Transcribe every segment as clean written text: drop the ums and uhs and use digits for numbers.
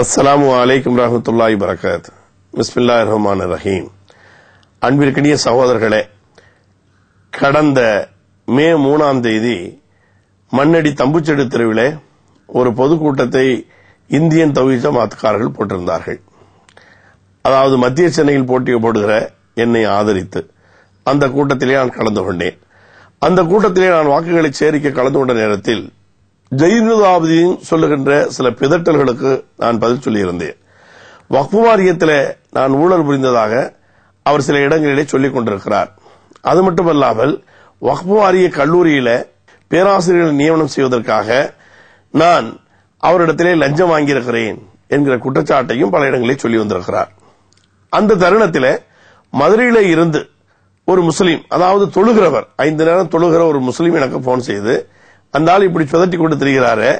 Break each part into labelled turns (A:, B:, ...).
A: அஸ்ஸலாமு அலைக்கும் வரஹ்மத்துல்லாஹி வபரகாத்துஹு. பிஸ்மில்லாஹிர் ரஹ்மானிர் ரஹீம். அன்பிற்கினிய சகோதரர்களே, கடந்த மே 3 மண்ணடி தம்புச்செடு தெருவிலே ஒரு பொதுக்கூட்டத்தை இந்தியன் தௌஹீத் ஜமாத்காரர்கள் போட்டிருந்தார்கள். அதாவது மத்திய சென்னையில் போடுகிற என்னை ஆதரித்து அந்த கூட்டத்திலே நான் கலந்து கொண்டேன். அந்த கூட்டத்திலே நான் வாக்குகளை சேரிக்க கலந்து கொண்ட நேரத்தில் ஜைனுலாப்தீன் சொல்லுகின்ற சில பிதட்டல்களுக்கு நான் பதில் சொல்லியிருந்தேன். வக்ஃப் வாரியத்தில் நான் ஊழல் புரிந்ததாக அவர் சில இடங்களிலே சொல்லிக் கொண்டிருக்கிறார். அது மட்டுமல்லாமல் வக்ஃப் வாரிய கல்லூரியில பேராசிரியர்களை நியமனம் செய்வதற்காக நான் அவரிடத்திலே லஞ்சம் வாங்கியிருக்கிறேன் என்கிற குற்றச்சாட்டையும் பல இடங்களில் சொல்லி வந்திருக்கிறார். அந்த தருணத்தில் மதுரையில இருந்து ஒரு முஸ்லீம், அதாவது தொழுகிறவர், 5 நேரம் தொழுகிற ஒரு முஸ்லீம் எனக்கு போன் செய்து, அந்த ஆள் இப்படி சுதட்டி கொண்டு திரிகிறாரு,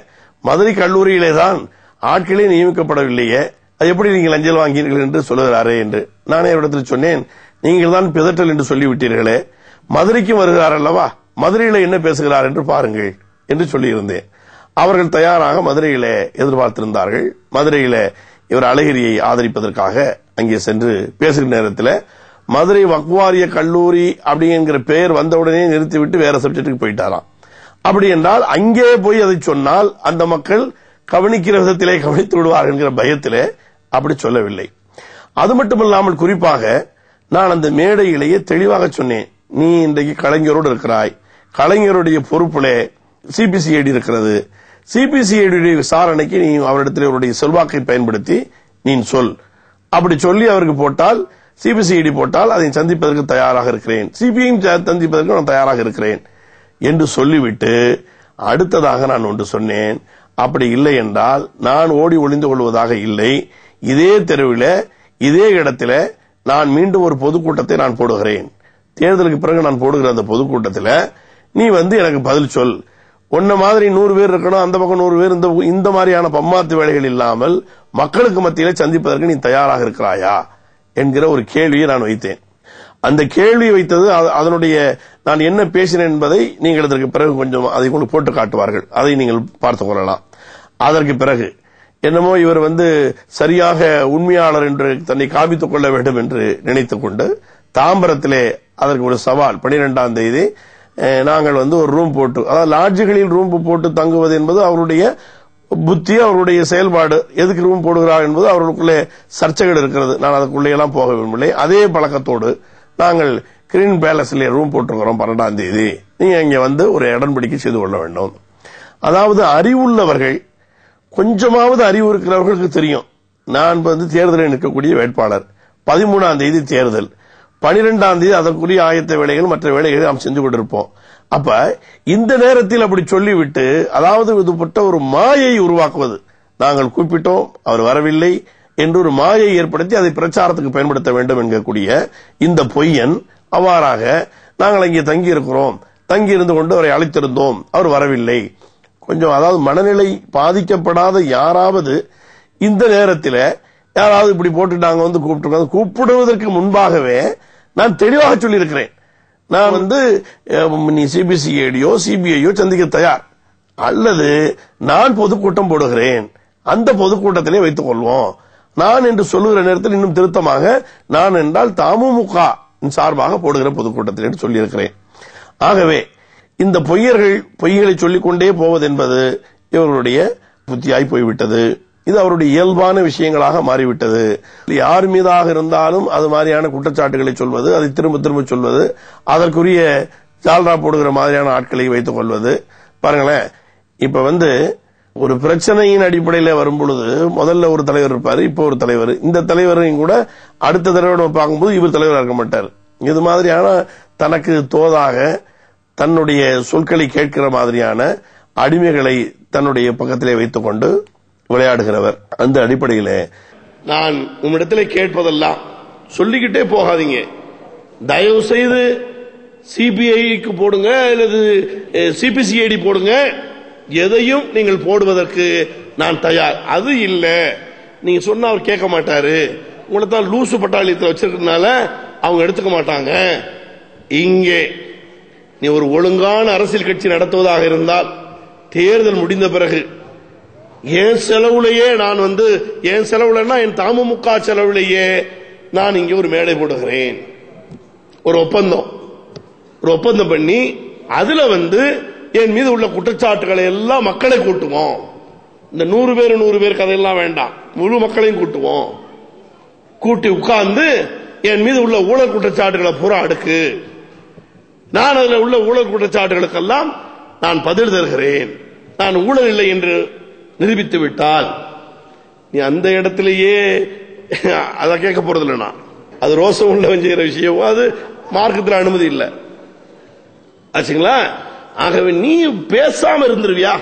A: மதுரை கல்லூரியிலே தான் ஆட்களே நியமிக்கப்படவில்லையே, அது எப்படி நீங்கள் லஞ்சம் வாங்கினீர்கள் என்று சொல்லுகிறாரே என்று நானே இடத்தில் சொன்னேன். நீங்கள் தான் பிதட்டல் என்று சொல்லிவிட்டீர்களே, மதுரைக்கும் வருகிறார் அல்லவா, மதுரையில என்ன பேசுகிறார் என்று பாருங்கள் என்று சொல்லியிருந்தேன். அவர்கள் தயாராக மதுரையில எதிர்பார்த்திருந்தார்கள். மதுரையில இவர் அழகிரியை ஆதரிப்பதற்காக அங்கே சென்று பேசுகிற நேரத்தில் மதுரை வக்ஃப் வாரிய கல்லூரி அப்படிங்கிற பெயர் வந்தவுடனே நிறுத்திவிட்டு வேற சப்ஜெக்டுக்கு போயிட்டாராம். அப்படி என்றால் அங்கே போய் அதை சொன்னால் அந்த மக்கள் கவனிக்கிற விதத்திலே கவனித்து விடுவார்கள் என்கிற பயத்திலே அப்படி சொல்லவில்லை. அது மட்டுமல்லாமல் குறிப்பாக நான் அந்த மேடையிலேயே தெளிவாக சொன்னேன், நீ இன்றைக்கு கலைஞரோடு இருக்கிறாய், கலைஞருடைய பொறுப்பிலே சிபிசிஐடி இருக்கிறது, சிபிசிஐடி விசாரணைக்கு நீ அவரிடத்தில் அவருடைய செல்வாக்கை பயன்படுத்தி நீ சொல், அப்படி சொல்லி அவருக்கு போட்டால், சிபிசிஐடி போட்டால் அதை சந்திப்பதற்கு தயாராக இருக்கிறேன், சிபிஐ சந்திப்பதற்கு நான் தயாராக இருக்கிறேன் என்று சொல்லிவிட்டு அடுத்ததாக நான் ஒன்று சொன்னேன், அப்படி இல்லை என்றால் நான் ஓடி ஒளிந்து கொள்வதாக இல்லை, இதே தெருவில் இதே இடத்துல நான் மீண்டும் ஒரு பொதுக்கூட்டத்தை நான் போடுகிறேன், தேர்தலுக்கு பிறகு நான் போடுகிற அந்த பொதுக்கூட்டத்தில் நீ எனக்கு பதில் சொல், உன்ன மாதிரி 100 பேர் இருக்கணும், அந்த பக்கம் 100 பேர், இந்த மாதிரியான பம்மாத்து வேலைகள் இல்லாமல் மக்களுக்கு மத்தியிலே சந்திப்பதற்கு நீ தயாராக இருக்கிறாயா என்கிற ஒரு கேள்வியை நான் வைத்தேன். அந்த கேள்வி வைத்தது அதனுடைய நான் என்ன பேசினேன் என்பதை நீங்கள் அதற்கு பிறகு கொஞ்சம் அதை கொண்டு போட்டு காட்டுவார்கள், அதை நீங்கள் பார்த்துக் கொள்ளலாம். அதற்கு பிறகு என்னமோ இவர் சரியாக உண்மையாளர் என்று தன்னை காமித்துக் கொள்ள வேண்டும் என்று நினைத்துக் கொண்டு தாம்பரத்திலே அதற்கு ஒரு சவால், 12 நாங்கள் ஒரு ரூம் போட்டு, அதாவது லாட்ஜுகளில் ரூம் போட்டு தங்குவது என்பது அவருடைய புத்தி, அவருடைய செயல்பாடு, எதுக்கு ரூம் போடுகிறார் என்பது அவர்களுக்குள்ளே சர்ச்சைகள் இருக்கிறது, நான் அதுக்குள்ளே எல்லாம் போக விரும்பவில்லை. அதே பழக்கத்தோடு நாங்கள் கிரீன் பேலஸ்ல ரூம் போட்டிருக்கிறோம் 12, நீங்க இங்க ஒரு இடன்படிக்கை செய்து கொள்ள வேண்டும். அதாவது அறிவுள்ளவர்கள், கொஞ்சமாவது அறிவு இருக்கிறவர்களுக்கு தெரியும், நான் தேர்தலில் நிற்கக்கூடிய வேட்பாளர், 13 தேர்தல், 12 அதற்குரிய ஆயத்த வேலைகள் மற்ற வேலைகளை நாம் செஞ்சு கொண்டிருப்போம். அப்ப இந்த நேரத்தில் அப்படி சொல்லிவிட்டு, அதாவது இதுபட்ட ஒரு மாயை உருவாக்குவது, நாங்கள் கூப்பிட்டோம் அவர் வரவில்லை என்று ஒரு மாயை ஏற்படுத்தி அதை பிரச்சாரத்துக்கு பயன்படுத்த வேண்டும் என்கக்கூடிய இந்த பொய்யன், அவ்வாறாக நாங்கள் அங்கே தங்கி இருக்கிறோம், தங்கி இருந்து கொண்டு அவரை அழைத்திருந்தோம், அவர் வரவில்லை. கொஞ்சம் அதாவது மனநிலை பாதிக்கப்படாத யாராவது இந்த நேரத்தில் யாராவது இப்படி போட்டுட்டாங்க கூப்பிடுவதற்கு முன்பாகவே நான் தெளிவாக சொல்லியிருக்கிறேன், நான் நீ சிபிசிஐடியோ சிபிஐயோ சந்திக்க தயார், அல்லது நான் பொதுக்கூட்டம் போடுகிறேன், அந்த பொதுக்கூட்டத்திலே வைத்துக் கொள்வோம், நான் என்று சொல்லுகிற நேரத்தில் இன்னும் திருத்தமாக நான் என்றால் தமுமுக சார்பாக போடுகிற பொதுக்கூட்டத்தில் என்று சொல்லியிருக்கிறேன். ஆகவே இந்த பொய்களை சொல்லிக் கொண்டே போவது என்பது இவர்களுடைய புத்தியாய் போய்விட்டது. இது அவருடைய இயல்பான விஷயங்களாக மாறிவிட்டது. யார் மீதாக இருந்தாலும் அது மாதிரியான குற்றச்சாட்டுகளை சொல்வது, அதை திரும்ப திரும்ப சொல்வது, அதற்குரிய ஜால்ரா போடுகிற மாதிரியான ஆட்களை வைத்துக் கொள்வது. பாருங்களேன், இப்ப ஒரு பிரச்சனையின் அடிப்படையில் வரும் பொழுது முதல்ல ஒரு தலைவர் இருப்பாரு, இப்ப ஒரு தலைவர், இந்த தலைவரையும் கூட அடுத்த தலைவரை பார்க்கும்போது இவர் தலைவராக இருக்க மாட்டார். இது மாதிரியான தனக்கு தோதாக தன்னுடைய சொற்களை கேட்கிற மாதிரியான அடிமைகளை தன்னுடைய பக்கத்திலே வைத்துக் கொண்டு விளையாடுகிறவர். அந்த அடிப்படையில் நான் உம்மிடத்தில் கேட்பதெல்லாம் சொல்லிக்கிட்டே போகாதீங்க, தயவு செய்து சிபிஐக்கு போடுங்க அல்லது சிபிசிஐடி போடுங்க, எதையும் நீங்கள் போடுவதற்கு நான் தயார். அது இல்ல, நீங்க சொன்னா அவர் கேட்க மாட்டாரு, உங்களை தான் லூசு பட்டாளியத்தில் வச்சிருக்கிறதுனால அவங்க எடுத்துக்க மாட்டாங்க. இங்கே நீ ஒரு ஒழுங்கான அரசியல் கட்சி நடத்துவதாக இருந்தால் தேர்தல் முடிந்த பிறகு என் செலவுலையே நான் என் செலவுலன்னா என் தமுமுக செலவுலையே நான் இங்கே ஒரு மேடை போடுகிறேன். ஒரு ஒப்பந்தம் பண்ணி அதுல என் மீது உள்ள குற்றச்சாட்டுகளை எல்லாம் மக்களை கூட்டுவோம். இந்த 100 பேர் கதையெல்லாம் வேண்டாம், முழு மக்களையும் கூட்டுவோம். கூட்டி உட்கார்ந்து என் மீது உள்ள ஊழல் குற்றச்சாட்டுகளை பூரா அடுக்கு, நான் அதில் உள்ள ஊழல் குற்றச்சாட்டுகளுக்கெல்லாம் நான் பதில் தருகிறேன், நான் ஊழல் இல்லை என்று நிரூபித்து விட்டால் நீ அந்த இடத்திலேயே அதை கேட்க போறதில்லை. அது ரோசம் உள்ளவன் செய்கிற விஷயம், அது மார்க்கத்தில் அனுமதி இல்லை ஆச்சுங்களா. ஆகவே நீ பேசாம இருந்துருவியா?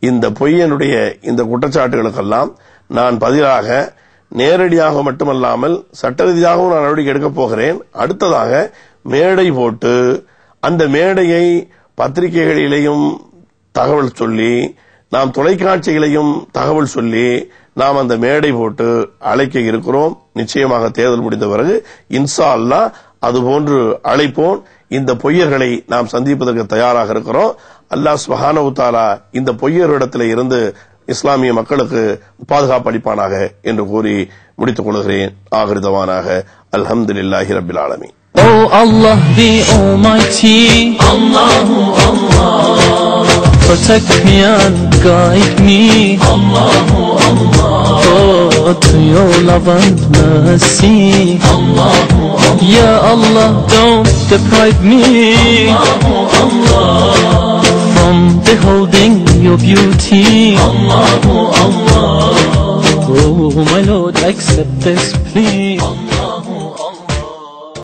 A: இந்த பொய்யனுடைய இந்த குற்றச்சாட்டுகளுக்கெல்லாம் நான் பதிலாக நேரடியாக மட்டுமல்லாமல் சட்ட ரீதியாகவும் நான் நடவடிக்கை எடுக்கப் போகிறேன். அடுத்ததாக மேடை போட்டு அந்த மேடையை பத்திரிகைகளிலேயும் தகவல் சொல்லி, நாம் தொலைக்காட்சிகளையும் தகவல் சொல்லி நாம் அந்த மேடை போட்டு அழைக்க இருக்கிறோம். நிச்சயமாக தேர்தல் முடிந்த பிறகு இன்ஷா அல்லாஹ் அதுபோன்று அழைப்போம். இந்த பொய்யர்களை நாம் சந்திப்பதற்கு தயாராக இருக்கிறோம். அல்லாஹ் சுப்ஹானஹு தஆலா இந்த பொய்யரிடத்தில் இருந்து இஸ்லாமிய மக்களுக்கு பாதுகாப்பு அளிப்பானாக என்று கூறி முடித்துக் கொள்கிறேன். ஆகிரு தவானாக அல்ஹம்துலில்லாஹி ரப்பில் ஆலமீன்.
B: Oh Allah the Almighty, Allahu Allah, protect me and guide me, Allahu Allah, oh to your love and mercy, Allahu Allah, Ya Allah don't deprive me, Allahu Allah, from beholding your beauty, Allahu Allah, oh my Lord accept this plea, Allahu Allah.